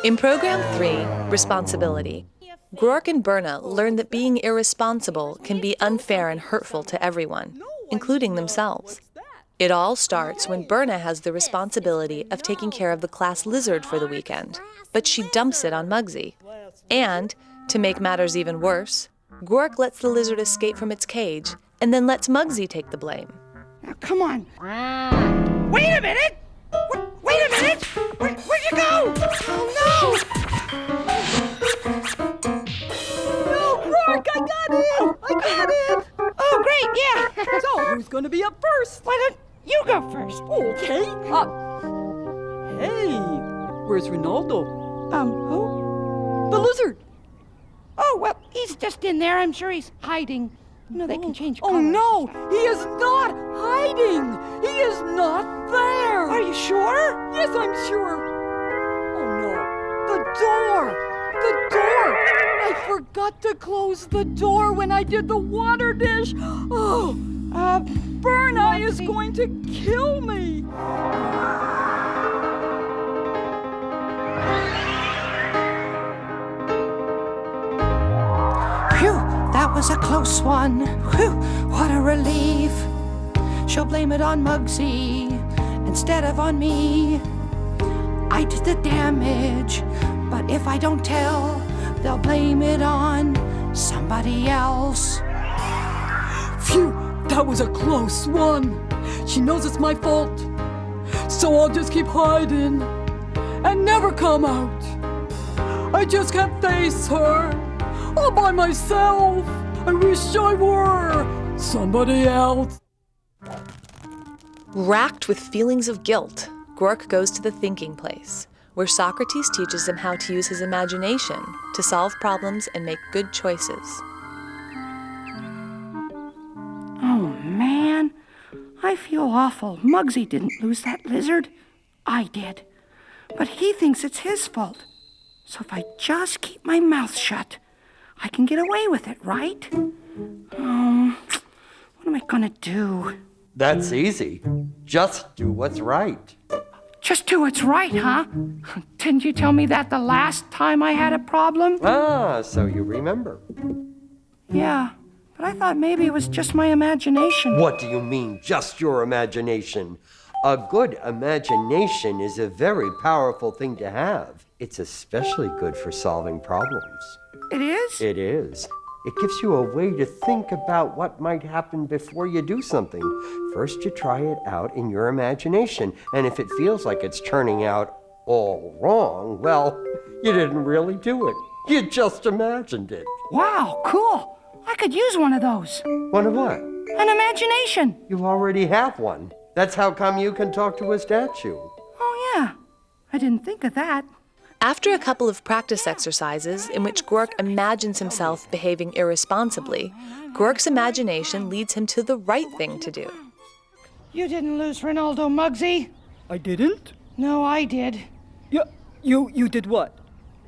In Program 3, Responsibility, Grork and Berna learn that being irresponsible can be unfair and hurtful to everyone, including themselves. It all starts when Berna has the responsibility of taking care of the class lizard for the weekend, but she dumps it on Muggsy. And, to make matters even worse, Grork lets the lizard escape from its cage and then lets Muggsy take the blame. Now, come on. Wait a minute! Wait a minute! Where'd you go? Oh, No, Grork, I got it! Oh, great, yeah. So, who's going to be up first? Why don't you go first? Okay. Hey, where's Ronaldo? Who? The lizard. Oh, well, he's just in there. I'm sure he's hiding. You know, they can change colors. Oh, no, he is not hiding. He is not there. Are you sure? Yes, I'm sure. Oh, no, the door. The door. I forgot to close the door when I did the water dish. Oh, Berna is going to kill me. Phew, that was a close one. Whew, what a relief. She'll blame it on Muggsy instead of on me. I did the damage, but if I don't tell, they'll blame it on somebody else. Phew, that was a close one. She knows it's my fault. So I'll just keep hiding and never come out. I just can't face her all by myself. I wish I were somebody else. Racked with feelings of guilt, Grork goes to the thinking place, where Socrates teaches him how to use his imagination to solve problems and make good choices. Oh, man. I feel awful. Muggsy didn't lose that lizard. I did. But he thinks it's his fault. So if I just keep my mouth shut, I can get away with it, right? What am I gonna do? That's easy. Just do what's right. Just do what's right, huh? Didn't you tell me that the last time I had a problem? Ah, so you remember. Yeah, but I thought maybe it was just my imagination. What do you mean, just your imagination? A good imagination is a very powerful thing to have. It's especially good for solving problems. It is? It is. It gives you a way to think about what might happen before you do something. First, you try it out in your imagination, and if it feels like it's turning out all wrong, well, you didn't really do it. You just imagined it. Wow, cool. I could use one of those. One of what? An imagination. You already have one. That's how come you can talk to a statue. Oh, yeah. I didn't think of that. After a couple of practice exercises in which Grork imagines himself behaving irresponsibly, Grork's imagination leads him to the right thing to do. You didn't lose Ronaldo, Muggsy. I didn't? No, I did. You did what?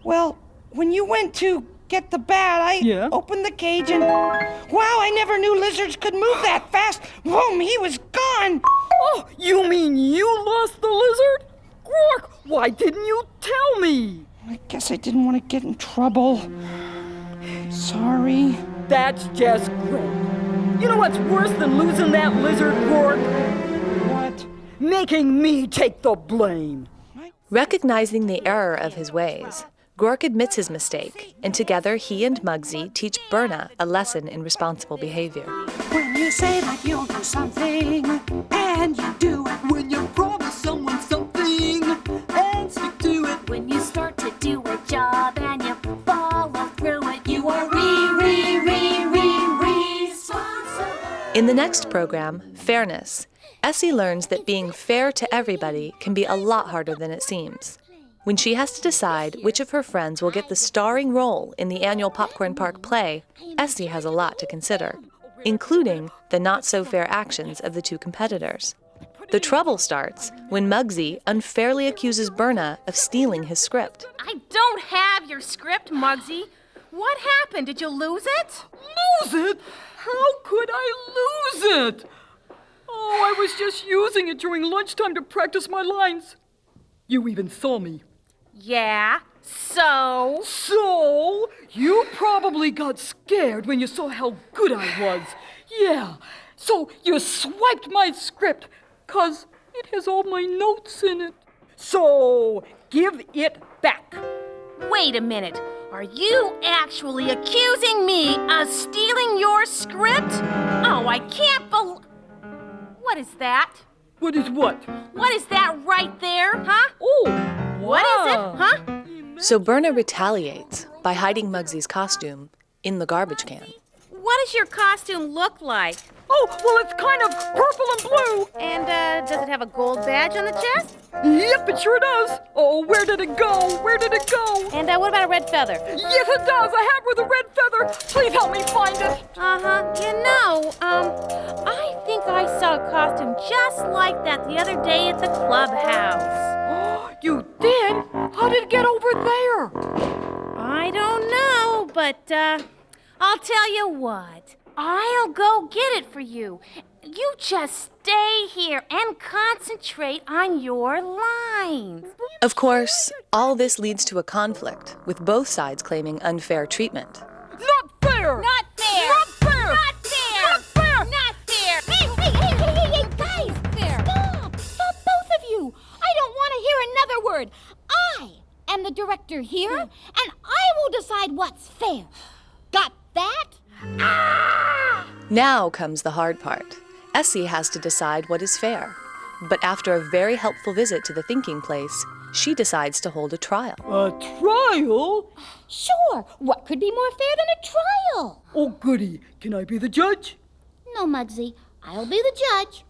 Well, when you went to get the bat, I opened the cage and... Wow, I never knew lizards could move that fast. Boom, he was gone. Oh, you mean you lost the lizard? Grork, why didn't you tell me? I guess I didn't want to get in trouble. Sorry. That's just great. You know what's worse than losing that lizard, Grork? What? Making me take the blame. Recognizing the error of his ways, Grork admits his mistake, and together he and Muggsy teach Berna a lesson in responsible behavior. When you say that you'll do something, and you do it. When you promise someone something, and stick to it. When you start to do a job, and you follow through it, you are responsible. In the next program, Fairness, Essie learns that being fair to everybody can be a lot harder than it seems. When she has to decide which of her friends will get the starring role in the annual Popcorn Park play, Essie has a lot to consider, including the not-so-fair actions of the two competitors. The trouble starts when Muggsy unfairly accuses Berna of stealing his script. I don't have your script, Muggsy. What happened? Did you lose it? Lose it? How could I lose it? Oh, I was just using it during lunchtime to practice my lines. You even saw me. Yeah, So? So, you probably got scared when you saw how good I was. Yeah, so you swiped my script, 'cause it has all my notes in it. So, give it back. Wait a minute. Are you actually accusing me of stealing your script? Oh, I can't What is that? What is what? What is that right there, huh? Oh, What is it, huh? So Berna retaliates by hiding Mugsy's costume in the garbage can. What does your costume look like? Oh, well, it's kind of purple and blue. And does it have a gold badge on the chest? Yep, it sure does. Oh, where did it go? Where did it go? And what about a red feather? Yes, it does. A hat with a red feather. Please help me find it. I think I saw a costume just like that the other day at the clubhouse. You did? How did it get over there? I don't know, but I'll tell you what. I'll go get it for you. You just stay here and concentrate on your lines. Of course, all this leads to a conflict, with both sides claiming unfair treatment. Not fair! Not fair! Not fair! Not fair! Not fair! Not fair! Hey, guys! Stop! Stop, both of you! I don't want to hear another word. I am the director here, and I will decide what's fair. Got that? Now comes the hard part. Essie has to decide what is fair. But after a very helpful visit to the thinking place, she decides to hold a trial. A trial? Sure. What could be more fair than a trial? Oh, goody. Can I be the judge? No, Muggsy. I'll be the judge.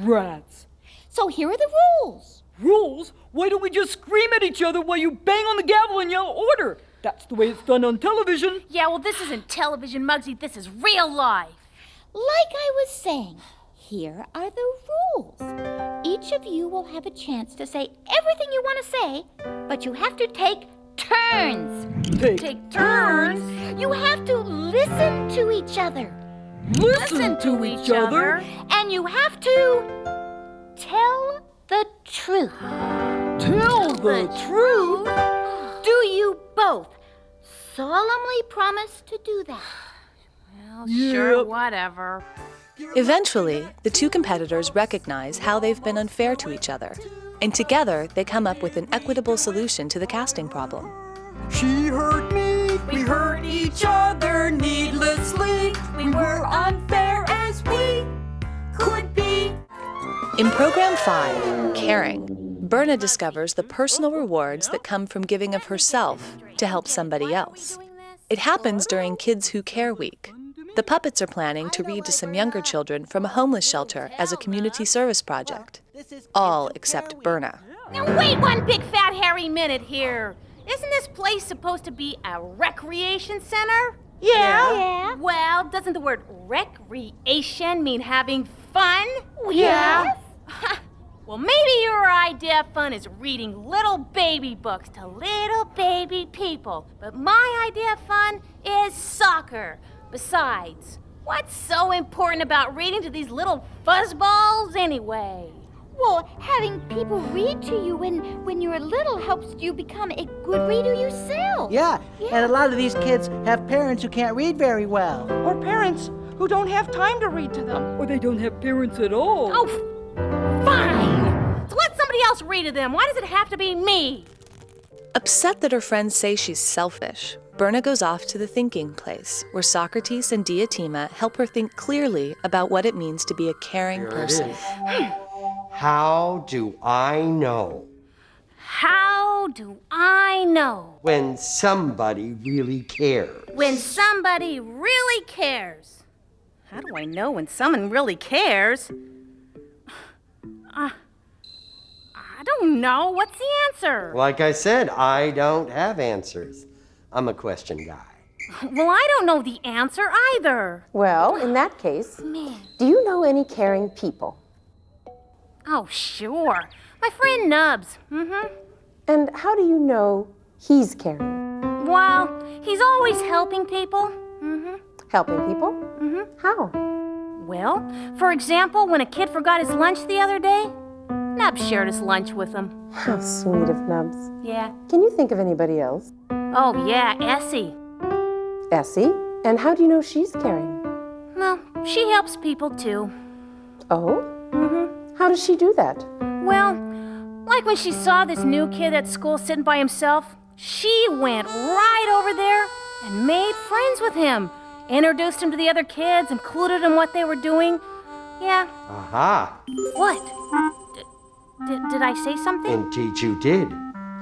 Rats. So here are the rules. Rules? Why don't we just scream at each other while you bang on the gavel and yell order? That's the way it's done on television. Yeah, well, this isn't television, Muggsy. This is real life. Like I was saying, here are the rules. Each of you will have a chance to say everything you want to say, but you have to take turns. Take turns? You have to listen to each other. Listen to each other. And you have to tell the truth. Tell the truth. Do you both solemnly promise to do that? Well, sure, whatever. Eventually, the two competitors recognize how they've been unfair to each other, and together they come up with an equitable solution to the casting problem. She hurt me, we hurt each other needlessly. We were unfair as we could be. In Program 5, Caring, Berna discovers the personal rewards that come from giving of herself to help somebody else. It happens during Kids Who Care Week. The puppets are planning to read to some younger children from a homeless shelter as a community service project. All except Berna. Now, wait one big fat hairy minute here. Isn't this place supposed to be a recreation center? Yeah. Well, doesn't the word recreation mean having fun? Yes. Well, maybe your idea of fun is reading little baby books to little baby people. But my idea of fun is soccer. Besides, what's so important about reading to these little fuzzballs anyway? Well, having people read to you when you're little helps you become a good reader yourself. Yeah, and a lot of these kids have parents who can't read very well. Or parents who don't have time to read to them. Or they don't have parents at all. Oh, fine. So let somebody else read to them. Why does it have to be me? Upset that her friends say she's selfish, Berna goes off to the thinking place, where Socrates and Diotima help her think clearly about what it means to be a caring person. How do I know How do I know when somebody really cares? when somebody really cares? How do I know when someone really cares? I don't know. What's the answer? Like I said, I don't have answers. I'm a question guy. Well, I don't know the answer either. Well, in that case, do you know any caring people? Oh, sure. My friend Nubs. And how do you know he's caring? Well, he's always helping people. Helping people? How? Well, for example, when a kid forgot his lunch the other day, Nubs Nubs shared his lunch with him. How sweet of Nubs. Yeah. Can you think of anybody else? Oh, yeah, Essie. Essie? And how do you know she's caring? Well, she helps people, too. Oh? Mm-hmm. How does she do that? Well, like when she saw this new kid at school sitting by himself, she went right over there and made friends with him. Introduced him to the other kids, included in what they were doing. Yeah. Aha! What? Did I say something? Indeed you did.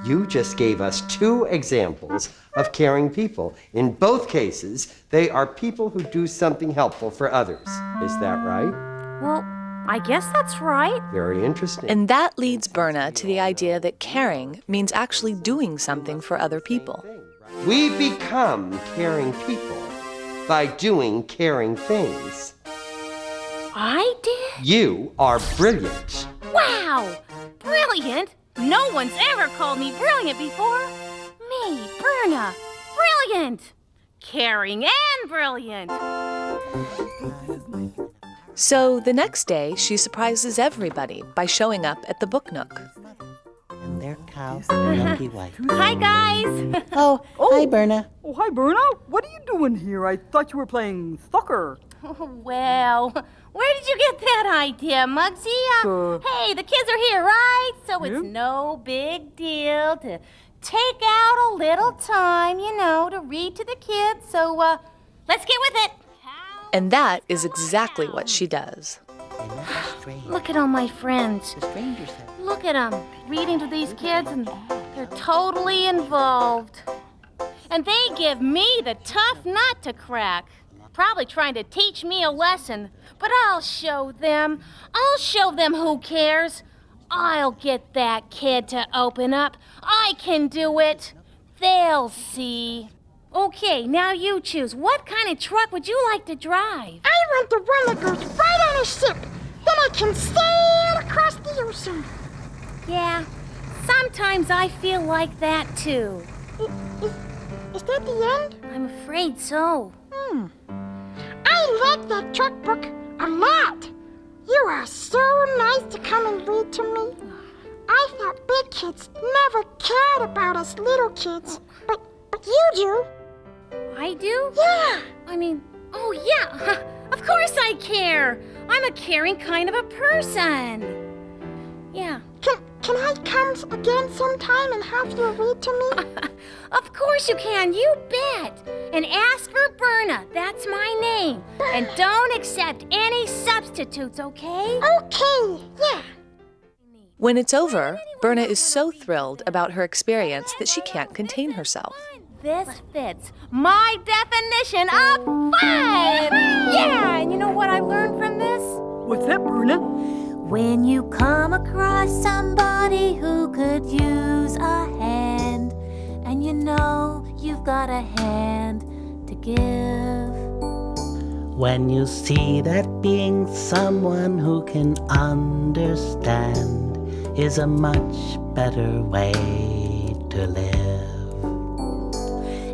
You just gave us 2 examples of caring people. In both cases, they are people who do something helpful for others. Is that right? Well, I guess that's right. Very interesting. And that leads Berna to the idea that caring means actually doing something for other people. We become caring people by doing caring things. I did? You are brilliant. Wow! Brilliant? No one's ever called me brilliant before. Me, Berna. Brilliant! Caring and brilliant. So the next day, she surprises everybody by showing up at the Book Nook. And their cows, milky white. Hi, guys. Oh, hi, Berna. Oh, hi, Berna. What are you doing here? I thought you were playing soccer. Well, where did you get that idea, Muggsy? Hey, the kids are here, right? So it's no big deal to take out a little time, to read to the kids. So, let's get with it. And that is exactly what she does. Look at all my friends. The strangers said. Look at them, reading to these kids, and they're totally involved. And they give me the tough nut to crack. Probably trying to teach me a lesson, but I'll show them. I'll show them who cares. I'll get that kid to open up. I can do it. They'll see. Okay, now you choose. What kind of truck would you like to drive? I want the one that goes right on a ship. Then I can sail across the ocean. Yeah, sometimes I feel like that too. Is that the end? I'm afraid so. I like that truck book a lot. You are so nice to come and read to me. I thought big kids never cared about us little kids, but you do. I do? Yeah. I mean, oh yeah, of course I care. I'm a caring kind of a person. Yeah. Can I come again sometime and have you read to me? Of course you can, you bet. And ask for Berna, that's my name. And don't accept any substitutes, okay? Okay, yeah. When it's over, Berna is so thrilled about her experience that she can't contain herself. This fits my definition of fun! Yeah, and you know what I learned from this? What's that, Berna? When you come across somebody who could use a hand, and you've got a hand to give. When you see that being someone who can understand is a much better way to live.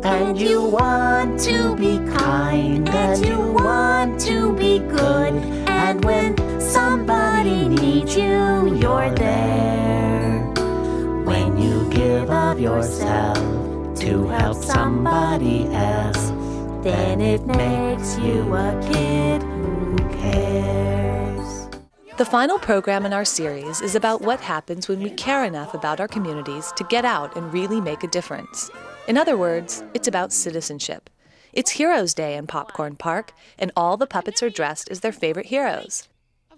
And you want to be kind, and you want to be good, and when somebody needs you, you're there. When you give of yourself to help somebody else, then it makes you a kid who cares. The final program in our series is about what happens when we care enough about our communities to get out and really make a difference. In other words, it's about citizenship. It's Heroes Day in Popcorn Park, and all the puppets are dressed as their favorite heroes.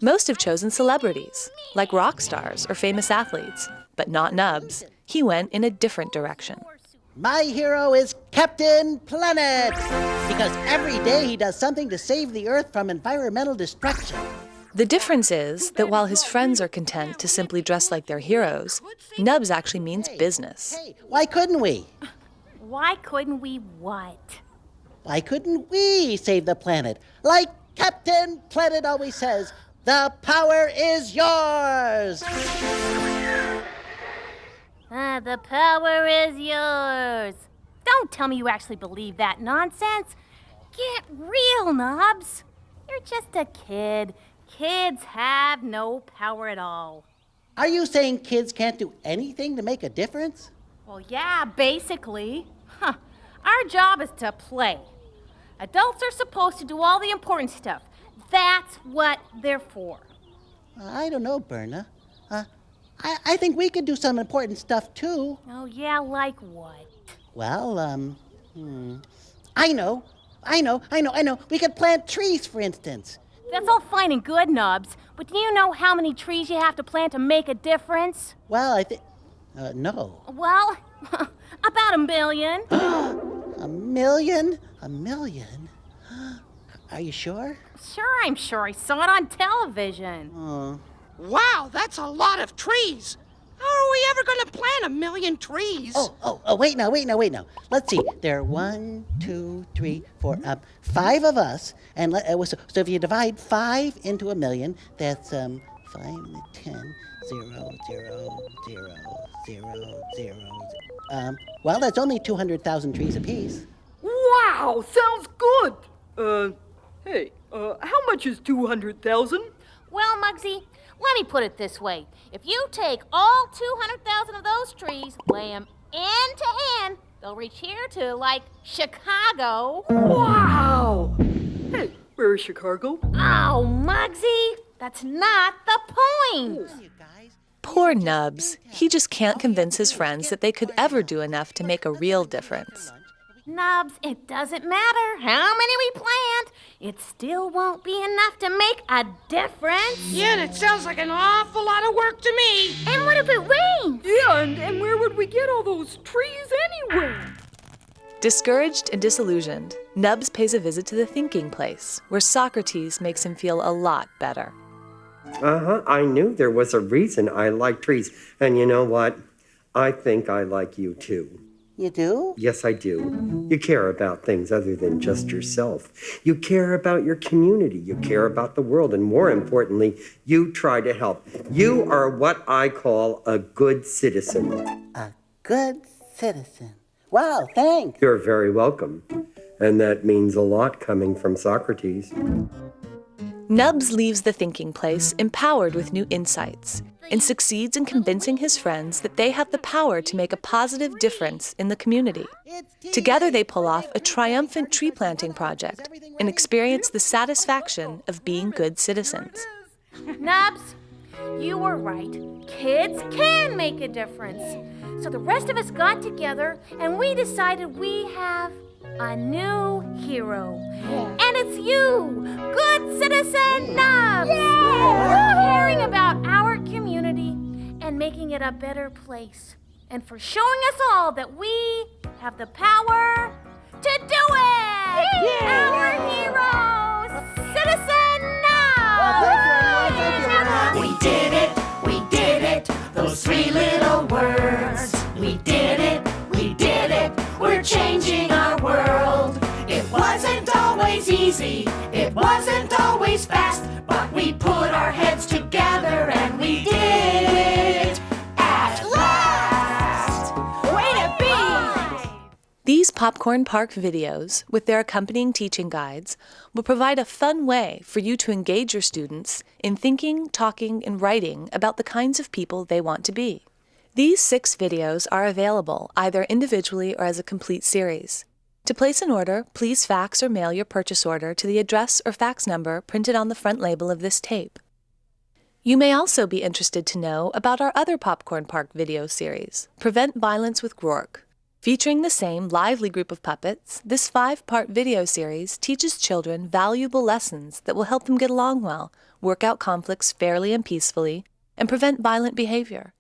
Most have chosen celebrities, like rock stars or famous athletes, but not Nubs. He went in a different direction. My hero is Captain Planet, because every day he does something to save the Earth from environmental destruction. The difference is that while his friends are content to simply dress like their heroes, Nubs actually means business. Hey, why couldn't we? Why couldn't we what? Why couldn't we save the planet? Like Captain Planet always says, the power is yours! The power is yours. Don't tell me you actually believe that nonsense. Get real, Nubs. You're just a kid. Kids have no power at all. Are you saying kids can't do anything to make a difference? Well, yeah, basically. Huh. Our job is to play. Adults are supposed to do all the important stuff. That's what they're for. I don't know, Berna. I think we could do some important stuff, too. Oh, yeah, like what? Well, I know. We could plant trees, for instance. That's all fine and good, Nubs. But do you know how many trees you have to plant to make a difference? Well, I think... no. Well, about 1 million. A million? A million? Are you sure? Sure, I'm sure. I saw it on television. Wow, that's a lot of trees. How are we ever going to plant 1 million trees? Wait now. Let's see. There are 1, 2, 3, 4, 5 of us. And so if you divide 5 into 1 million, that's 5, 10, 0, 0, 0, 0, 0. Well, that's only 200,000 trees apiece. Wow, sounds good. Hey, how much is 200,000? Well, Muggsy, let me put it this way. If you take all 200,000 of those trees, lay them end to end, they'll reach here to, like, Chicago. Wow! Hey, where is Chicago? Oh, Muggsy, that's not the point. Poor Nubs. He just can't convince his friends that they could ever do enough to make a real difference. Nubs, it doesn't matter how many we plant. It still won't be enough to make a difference. Yeah, that sounds like an awful lot of work to me. And what if it rains? Yeah, and where would we get all those trees anyway? Discouraged and disillusioned, Nubs pays a visit to the thinking place, where Socrates makes him feel a lot better. I knew there was a reason I like trees. And you know what? I think I like you too. You do? Yes, I do. You care about things other than just yourself. You care about your community. You care about the world. And more importantly, you try to help. You are what I call a good citizen. A good citizen. Wow, thanks. You're very welcome. And that means a lot coming from Socrates. Nubs leaves the thinking place empowered with new insights and succeeds in convincing his friends that they have the power to make a positive difference in the community. Together they pull off a triumphant tree planting project and experience the satisfaction of being good citizens. Nubs, you were right. Kids can make a difference. So the rest of us got together and we decided we have a new hero. And it's you, good citizen Nubs. For caring about our community and making it a better place. And for showing us all that we have the power to do it. Our hero, Citizen Nubs. We did it, those 3 little words. We did it, we're changing our world. It wasn't always easy, it wasn't always fast, but we put our heads together and we did it at last. Way to be! These Popcorn Park videos, with their accompanying teaching guides, will provide a fun way for you to engage your students in thinking, talking, and writing about the kinds of people they want to be. These 6 videos are available either individually or as a complete series. To place an order, please fax or mail your purchase order to the address or fax number printed on the front label of this tape. You may also be interested to know about our other Popcorn Park video series, Prevent Violence with Rourke. Featuring the same lively group of puppets, this 5-part video series teaches children valuable lessons that will help them get along well, work out conflicts fairly and peacefully, and prevent violent behavior.